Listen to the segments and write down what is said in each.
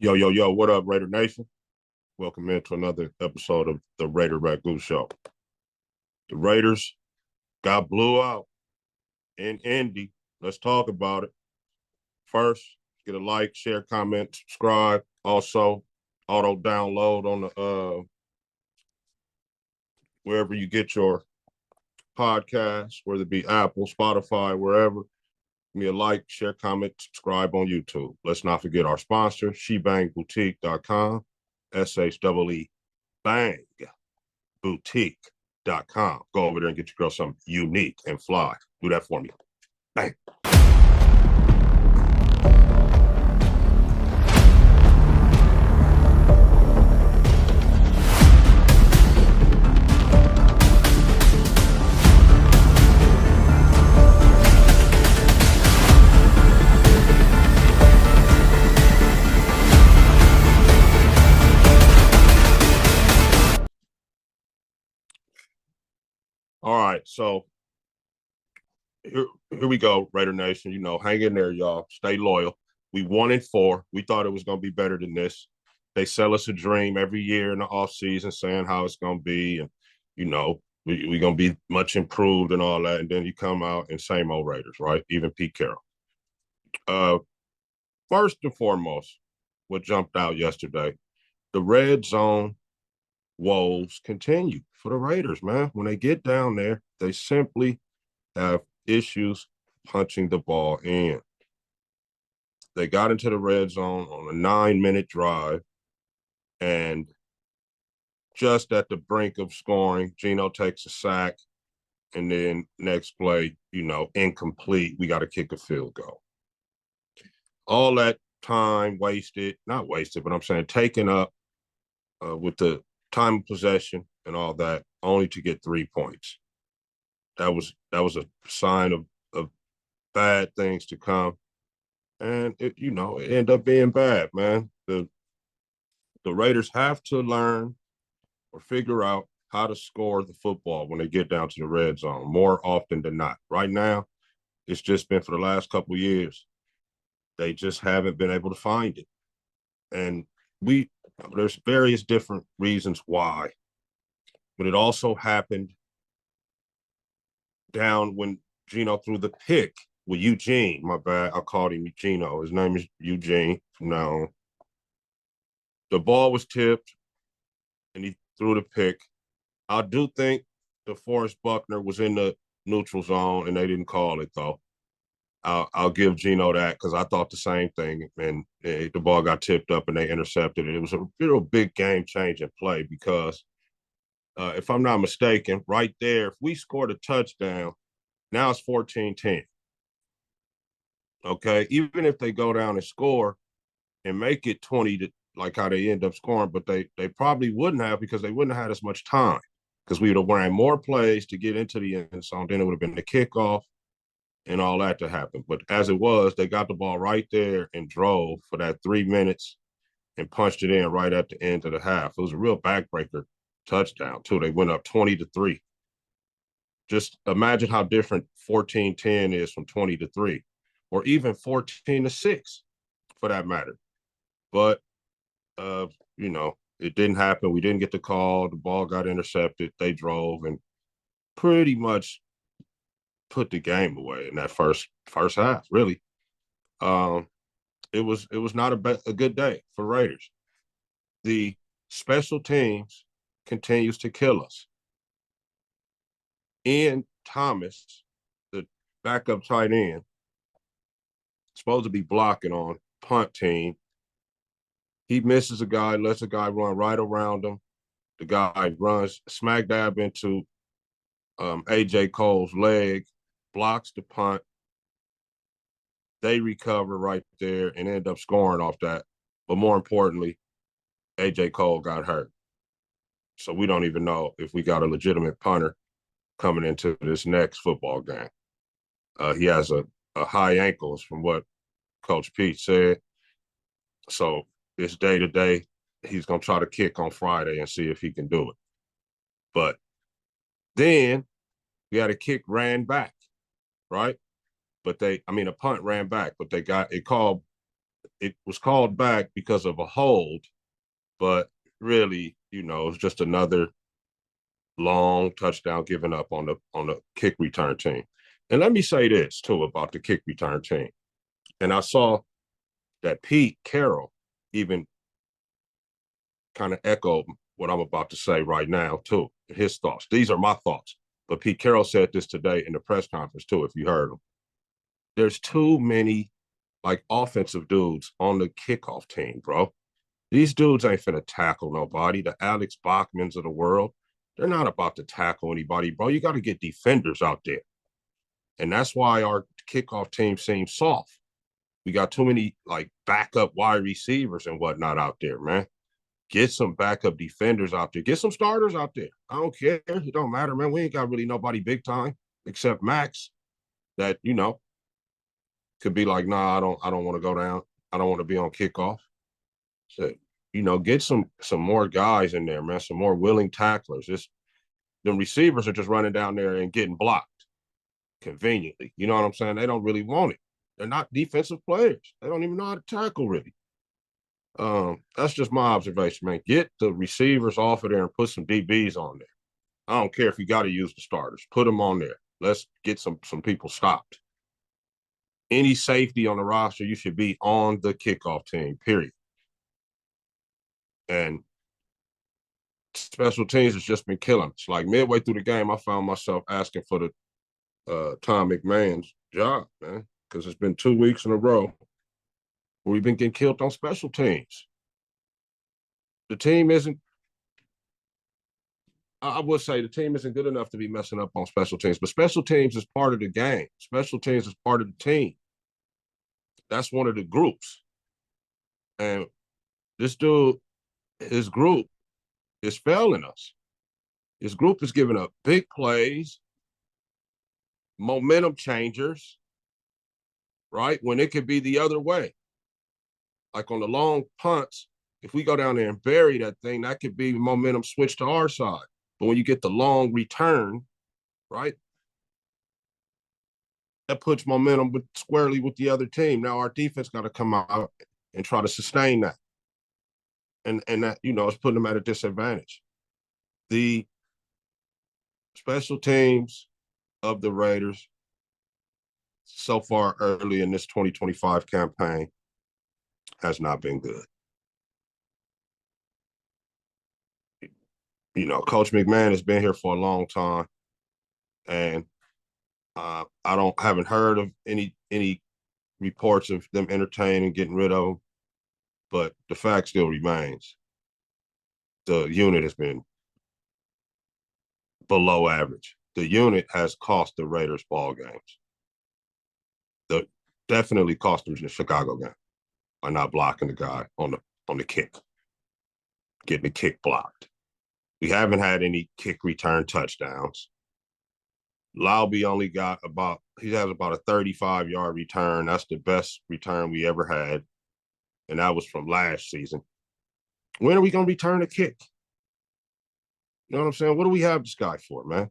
Yo, yo, yo, what up, Raider Nation? Welcome into another episode of the Raider Ragu Show. The Raiders got blew out in Indy. Let's talk about it. First, get a like, share, comment, subscribe. Also, auto download on the wherever you get your podcasts, whether it be Apple, Spotify, wherever. Give me a like, share, comment, subscribe on YouTube. Let's not forget our sponsor, shebangboutique.com, SHEE Bang Boutique.com. Go over there and get your girl something unique and fly. Do that for me. Bang. All right, so here we go, Raider Nation. You know, hang in there, y'all. Stay loyal. We 1-4. We thought it was going to be better than this. They sell us a dream every year in the offseason saying how it's going to be. And, you know, we're going to be much improved and all that. And then you come out and same old Raiders, right? Even Pete Carroll. First and foremost, what jumped out yesterday, the red zone woes continue for the Raiders, man. When they get down there, they simply have issues punching the ball in. They got into the red zone on a 9-minute drive, and just at the brink of scoring, Geno takes a sack, and then next play, incomplete. We got to kick a field goal. All that time wasted, not wasted, but I'm saying taken up with the time of possession and all that, only to get 3 points. That was a sign of bad things to come. And it ended up being bad, man. The Raiders have to learn or figure out how to score the football when they get down to the red zone more often than not. Right now, it's just been for the last couple of years. They just haven't been able to find it. And there's various different reasons why. But it also happened down when Geno threw the pick with Eugene. My bad. I called him Geno. His name is Eugene. Now, the ball was tipped, and he threw the pick. I do think DeForest Buckner was in the neutral zone, and they didn't call it, though. I'll give Geno that because I thought the same thing, and the ball got tipped up, and they intercepted it. It was a real big game-changing play because, if I'm not mistaken, right there, if we scored a touchdown, now it's 14-10. Okay, even if they go down and score and make it 20 to like how they end up scoring, but they probably wouldn't have because they wouldn't have had as much time because we would have ran more plays to get into the end zone. Then it would have been the kickoff and all that to happen. But as it was, they got the ball right there and drove for that 3 minutes and punched it in right at the end of the half. It was a real backbreaker touchdown, too. They went up 20-3. Just imagine how different 14-10 is from 20-3, or even 14-6 for that matter. But, it didn't happen. We didn't get the call. The ball got intercepted. They drove and pretty much put the game away in that first half, really. It was not a good day for Raiders. The special teams continues to kill us. Ian Thomas, the backup tight end, supposed to be blocking on punt team. He misses a guy, lets a guy run right around him. The guy runs smack dab into A.J. Cole's leg, blocks the punt. They recover right there and end up scoring off that. But more importantly, A.J. Cole got hurt. So we don't even know if we got a legitimate punter coming into this next football game. He has a high ankles from what Coach Pete said. So it's day-to-day. He's going to try to kick on Friday and see if he can do it. But then we had a kick ran back, right? But a punt ran back, but they got it called it was called back because of a hold, but really, it's just another long touchdown given up on the kick return team. And let me say this too about the kick return team. And I saw that Pete Carroll even kind of echoed what I'm about to say right now too. His thoughts. These are my thoughts. But Pete Carroll said this today in the press conference too, if you heard him. There's too many like offensive dudes on the kickoff team, bro. These dudes ain't finna tackle nobody. The Alex Bachmans of the world, they're not about to tackle anybody, bro. You got to get defenders out there. And that's why our kickoff team seems soft. We got too many like backup wide receivers and whatnot out there, man. Get some backup defenders out there. Get some starters out there. I don't care. It don't matter, man. We ain't got really nobody big time except Max that, could be like, nah, I don't want to go down. I don't want to be on kickoff. So, get some more guys in there, man. Some more willing tacklers. The receivers are just running down there and getting blocked conveniently. You know what I'm saying? They don't really want it. They're not defensive players. They don't even know how to tackle really. That's just my observation, man. Get the receivers off of there and put some DBs on there. I don't care if you got to use the starters. Put them on there. Let's get some people stopped. Any safety on the roster, you should be on the kickoff team, period. And special teams has just been killing us. Like midway through the game, I found myself asking for the Tom McMahon's job, man, because it's been 2 weeks in a row where we've been getting killed on special teams. The team isn't, I would say the team isn't good enough to be messing up on special teams, but special teams is part of the game. Special teams is part of the team. That's one of the groups. And this dude, his group is failing us. His group is giving up big plays, momentum changers, right? When it could be the other way. Like on the long punts, if we go down there and bury that thing, that could be momentum switch to our side. But when you get the long return, right, that puts momentum squarely with the other team. Now our defense got to come out and try to sustain that. And that, it's putting them at a disadvantage. The special teams of the Raiders so far early in this 2025 campaign has not been good. Coach McMahon has been here for a long time, and I haven't heard of any reports of them entertaining getting rid of him, but the fact still remains: the unit has been below average. The unit has cost the Raiders ball games. Definitely cost them the Chicago game by not blocking the guy on the kick, getting the kick blocked. We haven't had any kick return touchdowns. Laube only got he has about a 35-yard return. That's the best return we ever had. And that was from last season. When are we going to return a kick? You know what I'm saying? What do we have this guy for, man?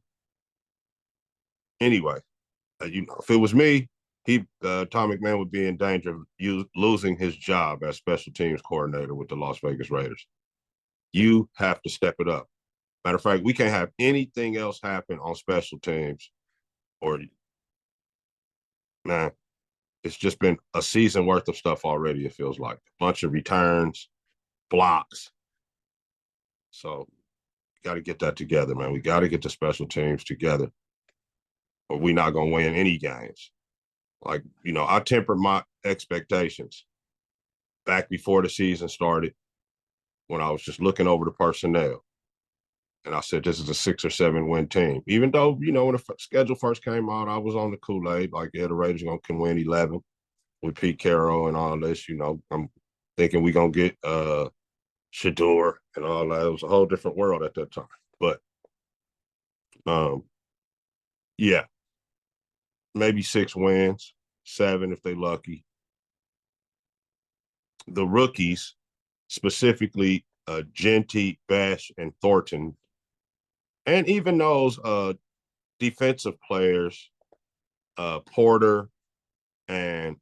Anyway, if it was me, Tom McMahon would be in danger of losing his job as special teams coordinator with the Las Vegas Raiders. You have to step it up. Matter of fact, we can't have anything else happen on special teams. Or, man, it's just been a season worth of stuff already, it feels like. A bunch of returns, blocks. So, got to get that together, man. We got to get the special teams together, or we're not going to win any games. Like, I tempered my expectations back before the season started when I was just looking over the personnel. And I said, this is a 6 or 7 win team. Even though, when the schedule first came out, I was on the Kool-Aid. Like, yeah, the Raiders can win 11 with Pete Carroll and all this. I'm thinking we're going to get Shador and all that. It was a whole different world at that time. But, yeah, maybe 6 wins, 7 if they're lucky. The rookies, specifically Genty, Bash, and Thornton, and even those defensive players, Porter, and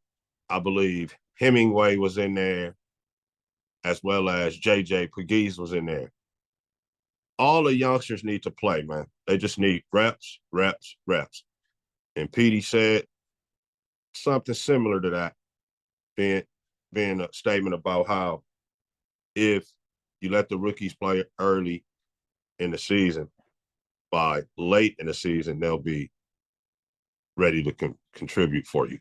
I believe Hemingway was in there, as well as JJ Pegues was in there. All the youngsters need to play, man. They just need reps, reps, reps. And Petey said something similar to that, being a statement about how if you let the rookies play early in the season, by late in the season, they'll be ready to contribute for you.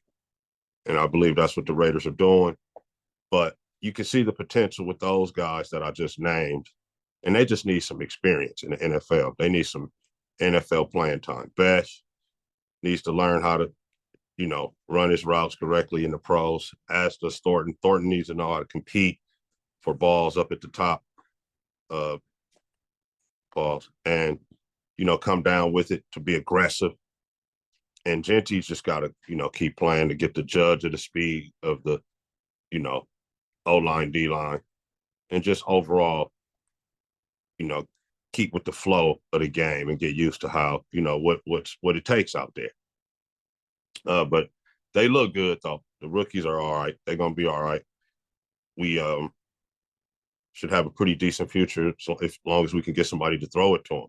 And I believe that's what the Raiders are doing. But you can see the potential with those guys that I just named, and they just need some experience in the NFL. They need some NFL playing time. Besh needs to learn how to, run his routes correctly in the pros, as does Thornton. Thornton needs to know how to compete for balls up at the top, balls, and, come down with it to be aggressive. And Genty's just got to, keep playing to get the judge of the speed of the, O-line, D-line, and just overall, keep with the flow of the game and get used to how, what it takes out there. But they look good, though. The rookies are all right. They're going to be all right. We should have a pretty decent future as long as we can get somebody to throw it to them,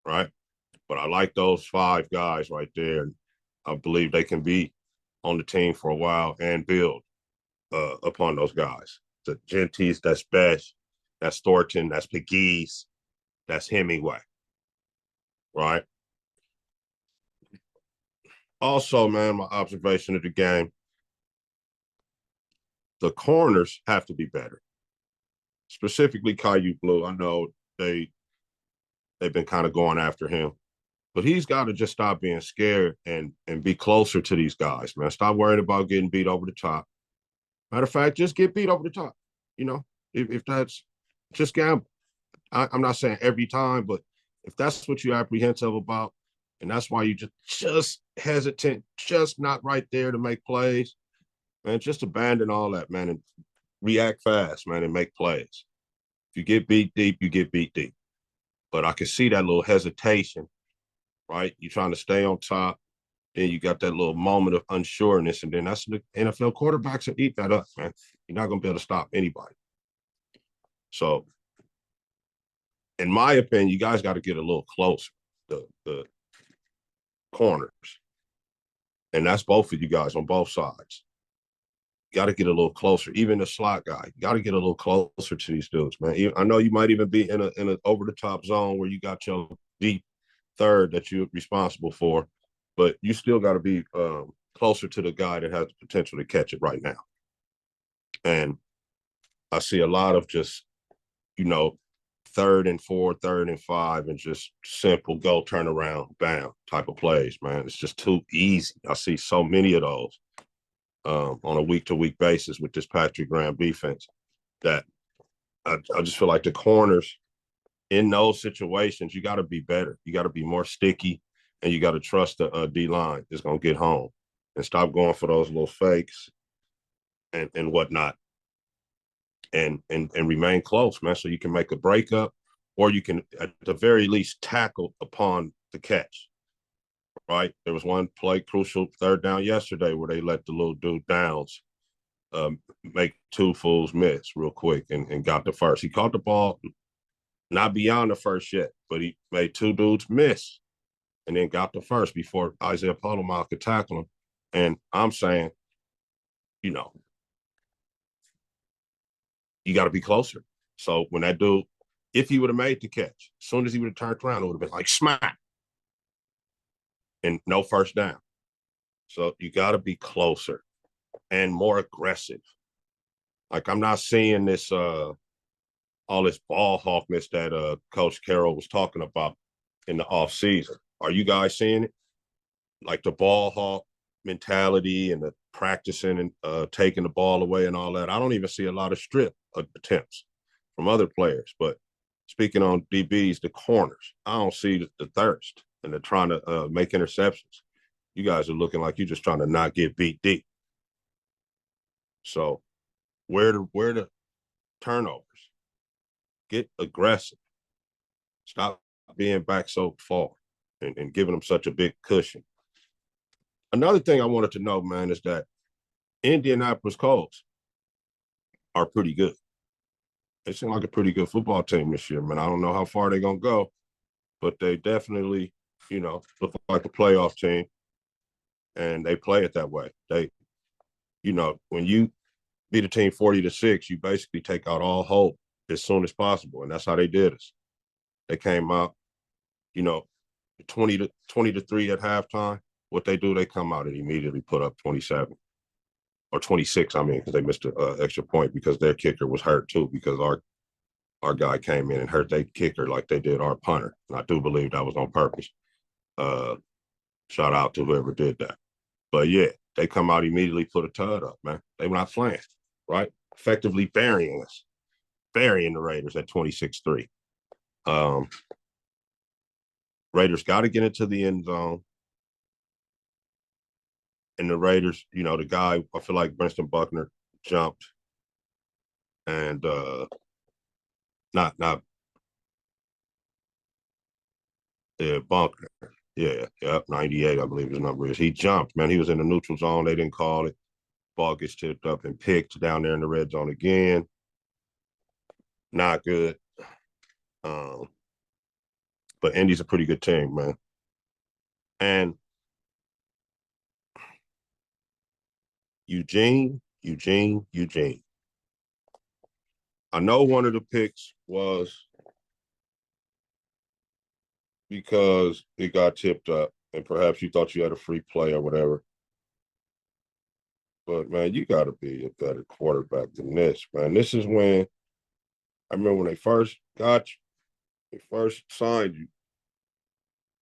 right? But I like those 5 guys right there. And I believe they can be on the team for a while and build upon those guys. The Genties, that's Besh, that's Thornton, that's Pegues, that's Hemingway, right? Also, man, my observation of the game, the corners have to be better. Specifically, Caillou Blue. I know they've been kind of going after him, but he's got to just stop being scared and be closer to these guys, man. Stop worrying about getting beat over the top. Matter of fact, just get beat over the top. If that's just gamble. I'm not saying every time, but if that's what you're apprehensive about, and that's why you just hesitant, just not right there to make plays, man, just abandon all that, man, and react fast, man, and make plays. If you get beat deep, you get beat deep. But I can see that little hesitation, right? You're trying to stay on top, then you got that little moment of unsureness, and then that's the NFL quarterbacks that eat that up, man. You're not going to be able to stop anybody. So, in my opinion, you guys got to get a little closer, the corners. And that's both of you guys on both sides. You got to get a little closer. Even the slot guy, you got to get a little closer to these dudes, man. I know you might even be in an over-the-top zone where you got your deep third that you're responsible for, but you still got to be closer to the guy that has the potential to catch it right now. And I see a lot of just, 3rd and 4, 3rd and 5, and just simple go turn around, bam type of plays, man. It's just too easy. I see so many of those on a week-to-week basis with this Patrick Graham defense that I just feel like the corners in those situations, you got to be better. You got to be more sticky, and you got to trust the D-line is going to get home and stop going for those little fakes and whatnot. And remain close, man, so you can make a breakup, or you can, at the very least, tackle upon the catch, right? There was one play, crucial 3rd down yesterday, where they let the little dude Downs make 2 fools miss real quick and got the first. He caught the ball not beyond the first yet, but he made 2 dudes miss and then got the first before Isaiah Potomac could tackle him. And I'm saying, you got to be closer. So when that dude, if he would have made the catch, as soon as he would have turned around, it would have been like smack and no first down. So you got to be closer and more aggressive. Like, I'm not seeing this all this ball hawkness that Coach Carroll was talking about in the offseason. Are you guys seeing it? Like the ball hawk mentality and the practicing and taking the ball away and all that. I don't even see a lot of strip attempts from other players. But speaking on DBs, the corners, I don't see the thirst, and they're trying to make interceptions. You guys are looking like you're just trying to not get beat deep. So where the turnovers? Get aggressive. Stop being back so far and giving them such a big cushion. Another thing I wanted to know, man, is that Indianapolis Colts are pretty good. They seem like a pretty good football team this year, man. I don't know how far they're gonna go, but they definitely, look like a playoff team, and they play it that way. When you beat a team 40-6, you basically take out all hope as soon as possible, and that's how they did us. They came out, you know, 20-3 at halftime. What they do, they come out and immediately put up 27 or 26. I mean, because they missed an extra point because their kicker was hurt too. Because our guy came in and hurt their kicker like they did our punter. And I do believe that was on purpose. Uh, Shout out to whoever did that. But yeah, they come out immediately, put a tud up, man. They were not playing, right? Effectively burying us, burying the Raiders at 26-3. Raiders got to get into the end zone. And the Raiders, the guy, I feel like Winston Buckner jumped and not Buckner. Yeah, 98, I believe his number is. He jumped, man. He was in the neutral zone. They didn't call it. Ball gets tipped up and picked down there in the red zone again. Not good. But Indy's a pretty good team, man. And Eugene. I know one of the picks was because it got tipped up and perhaps you thought you had a free play or whatever. But, man, you got to be a better quarterback than this, man. This is when I remember when they first got you, they first signed you.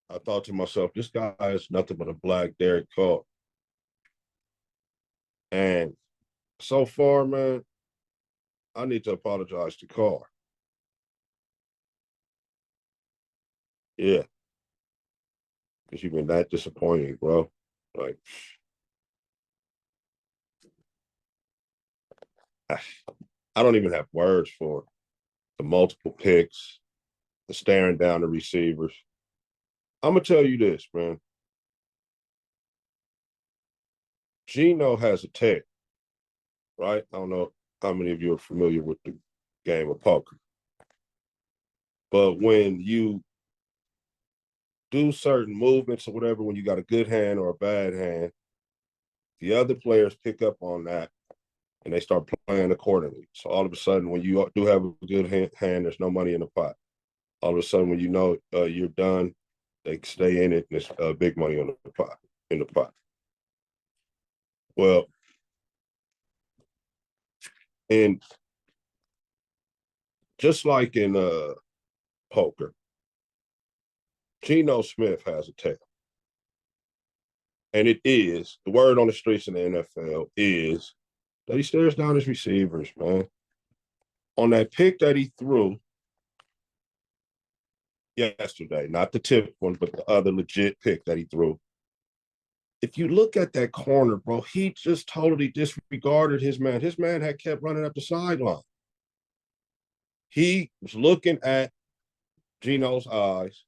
I thought to myself, this guy is nothing but a black Derek Carr. And so far, man, I need to apologize to Carr. Yeah, because you've been that disappointing, bro. Like, I don't even have words for it. The multiple picks, the staring down the receivers. I'm going to tell you this, man. Geno has a tail, right? I don't know how many of you are familiar with the game of poker. But when you do certain movements or whatever, when you got a good hand or a bad hand, the other players pick up on that and they start playing accordingly. So all of a sudden, when you do have a good hand, there's no money in the pot. All of a sudden, when you know you're done, they stay in it, and there's big money on the pot. In the pot. Well, and just like in poker, Geno Smith has a tail. And it is, the word on the streets in the NFL is that he stares down his receivers, man. On that pick that he threw yesterday, not the tip one, but the other legit pick that he threw. If you look at that corner, bro, he just totally disregarded his man. His man had kept running up the sideline. He was looking at Geno's eyes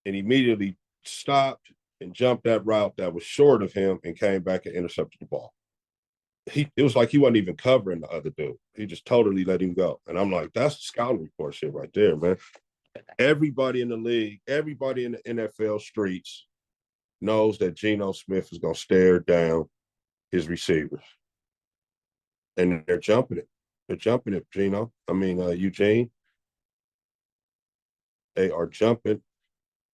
and immediately stopped and jumped that route that was short of him and came back and intercepted the ball. It was like he wasn't even covering the other dude. He just totally let him go. And I'm like, that's scouting report shit right there, man. Everybody in the league, everybody in the NFL streets knows that Geno Smith is going to stare down his receivers. And they're jumping it. They're jumping it, Eugene. They are jumping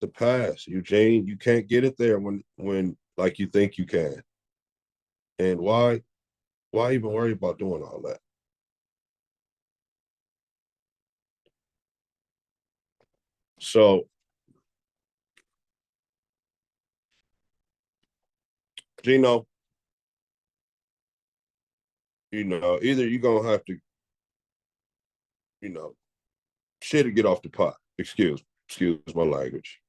the pass. Eugene, you can't get it there when like you think you can. And why even worry about doing all that? So, Geno, either you're gonna have to, shit or get off the pot. Excuse my language.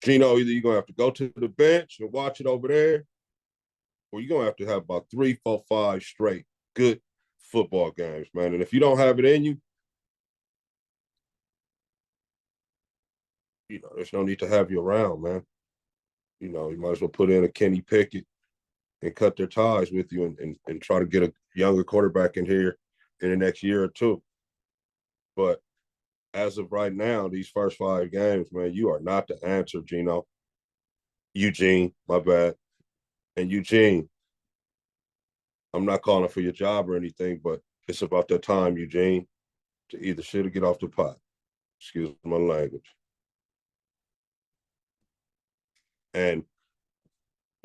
Geno, either you're gonna have to go to the bench and watch it over there, or you're gonna have to have about 3, 4, 5 straight good football games, man. And if you don't have it in you, there's no need to have you around, man. You might as well put in a Kenny Pickett and cut their ties with you and try to get a younger quarterback in here in the next year or two. But as of right now, these first 5 games, man, you are not the answer, Eugene, my bad. And Eugene, I'm not calling for your job or anything, but it's about that time, Eugene, to either shit or get off the pot. Excuse my language. And,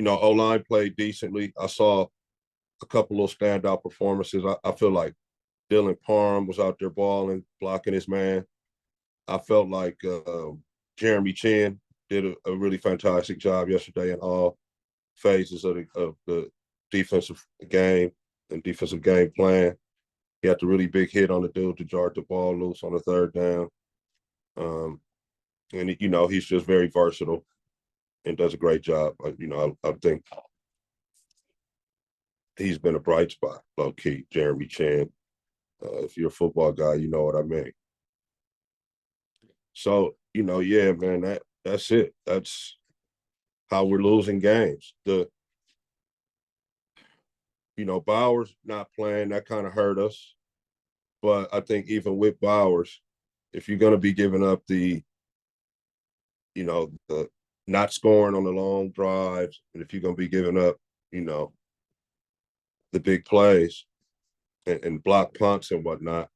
O-line played decently. I saw a couple of standout performances. I feel like Dylan Parham was out there balling, blocking his man. I felt like Jeremy Chin did a really fantastic job yesterday in all phases of the defensive game and defensive game plan. He had the really big hit on the dude to jar the ball loose on the third down. And, he's just very versatile and does a great job. I think he's been a bright spot, low key, Jeremy Chin. If you're a football guy, you know what I mean. So, yeah, man, that's it. That's how we're losing games. Bowers not playing, that kind of hurt us. But I think even with Bowers, if you're going to be giving up the not scoring on the long drives, and if you're going to be giving up, the big plays and block punts and whatnot,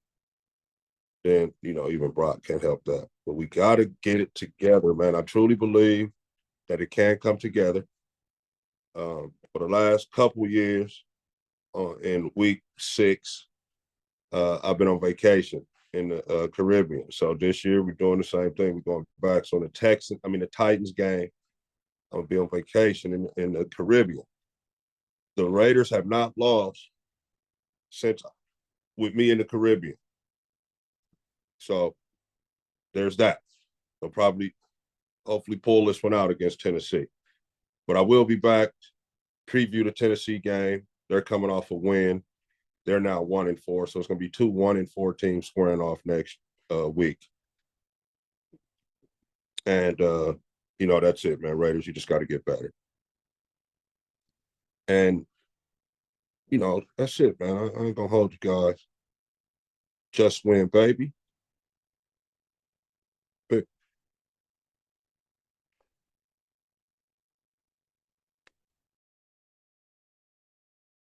then, even Brock can't help that. But we got to get it together, man. I truly believe that it can come together. For the last couple years, in week 6, I've been on vacation in the Caribbean. So this year we're doing the same thing. We're going back. So the Titans game, I'm gonna be on vacation in the Caribbean. The Raiders have not lost since with me in the Caribbean. So there's that. They'll hopefully pull this one out against Tennessee. But I will be back, preview the Tennessee game. They're coming off a win. They're now 1-4, so it's going to be 2 1-4 teams squaring off next week. And that's it, man. Raiders, you just got to get better. And that's it, man. I ain't gonna hold you guys. Just win, baby.